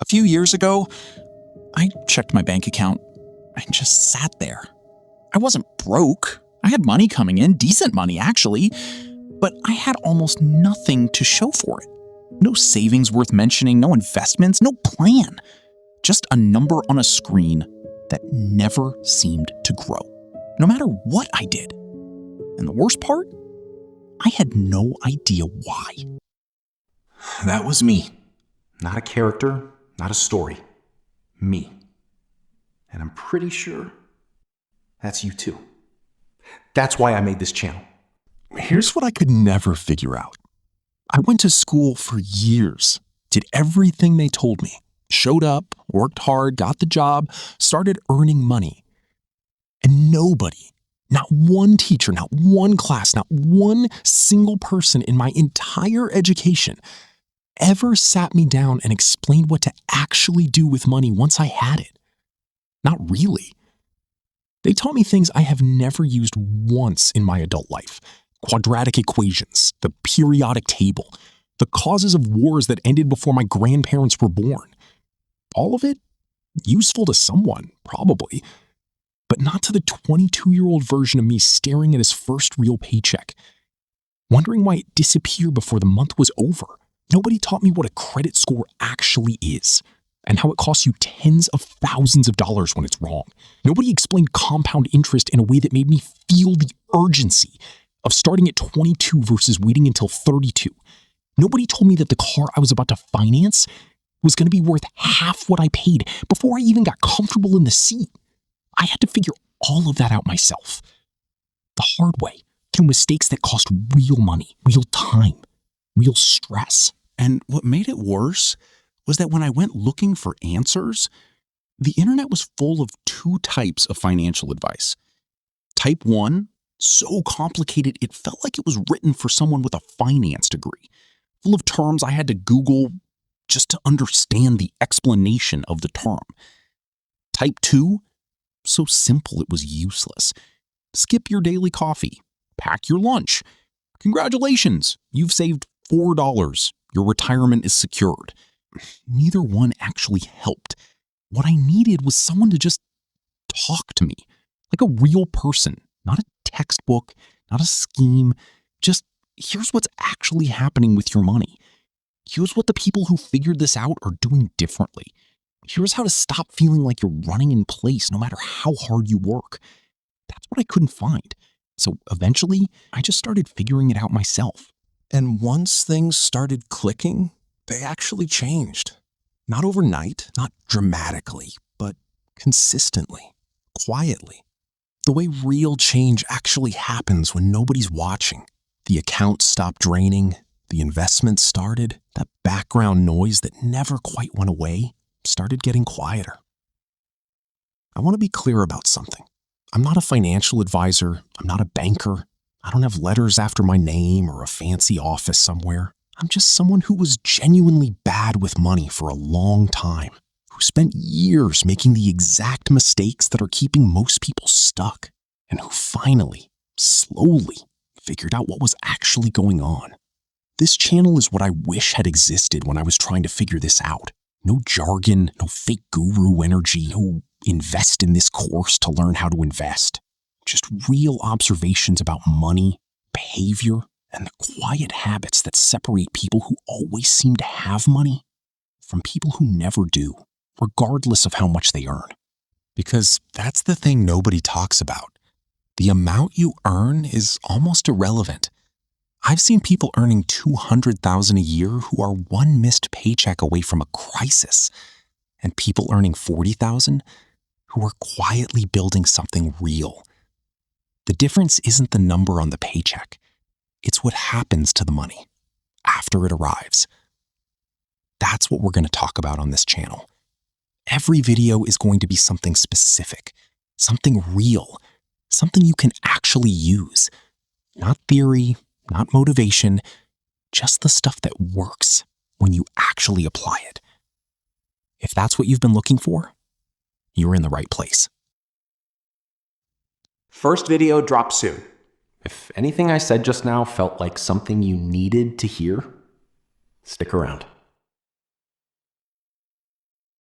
A few years ago, I checked my bank account and just sat there. I wasn't broke. I had money coming in, decent money actually, but I had almost nothing to show for it. No savings worth mentioning, no investments, no plan. Just a number on a screen that never seemed to grow, no matter what I did. And the worst part? I had no idea why. That was me. Not a character, not a story. Me. And I'm pretty sure that's you too. That's why I made this channel. Here's what I could never figure out. I went to school for years, did everything they told me, showed up, worked hard, got the job, started earning money. And nobody, not one teacher, not one class, not one single person in my entire education ever sat me down and explained what to actually do with money once I had it. Not really. They taught me things I have never used once in my adult life. Quadratic equations, the periodic table, the causes of wars that ended before my grandparents were born. All of it useful to someone, probably, but not to the 22-year-old version of me staring at his first real paycheck, wondering why it disappeared before the month was over. Nobody taught me what a credit score actually is and how it costs you tens of thousands of dollars when it's wrong. Nobody explained compound interest in a way that made me feel the urgency of starting at 22 versus waiting until 32. Nobody told me that the car I was about to finance was going to be worth half what I paid before I even got comfortable in the seat. I had to figure all of that out myself. The hard way, through mistakes that cost real money, real time, real stress. And what made it worse was that when I went looking for answers, the internet was full of two types of financial advice. Type 1, so complicated it felt like it was written for someone with a finance degree, full of terms I had to Google just to understand the explanation of the term. Type 2, so simple it was useless. Skip your daily coffee, pack your lunch. Congratulations, you've saved $4. Your retirement is secured. Neither one actually helped. What I needed was someone to just talk to me, like a real person, not a textbook, not a scheme. Just here's what's actually happening with your money. Here's what the people who figured this out are doing differently. Here's how to stop feeling like you're running in place no matter how hard you work. That's what I couldn't find. So eventually, I just started figuring it out myself. And once things started clicking, they actually changed. Not overnight, not dramatically, but consistently, quietly. The way real change actually happens when nobody's watching. The accounts stopped draining, the investments started, that background noise that never quite went away started getting quieter. I want to be clear about something. I'm not a financial advisor, I'm not a banker, I don't have letters after my name or a fancy office somewhere. I'm just someone who was genuinely bad with money for a long time, who spent years making the exact mistakes that are keeping most people stuck, and who finally, slowly, figured out what was actually going on. This channel is what I wish had existed when I was trying to figure this out. No jargon, no fake guru energy, no invest in this course to learn how to invest. Just real observations about money, behavior, and the quiet habits that separate people who always seem to have money from people who never do, regardless of how much they earn. Because that's the thing nobody talks about. The amount you earn is almost irrelevant. I've seen people earning $200,000 a year who are one missed paycheck away from a crisis, and people earning $40,000 who are quietly building something real. The difference isn't the number on the paycheck. It's what happens to the money after it arrives. That's what we're going to talk about on this channel. Every video is going to be something specific, something real, something you can actually use. Not theory, not motivation, just the stuff that works when you actually apply it. If that's what you've been looking for, you're in the right place. First video drops soon. If anything I said just now felt like something you needed to hear, stick around.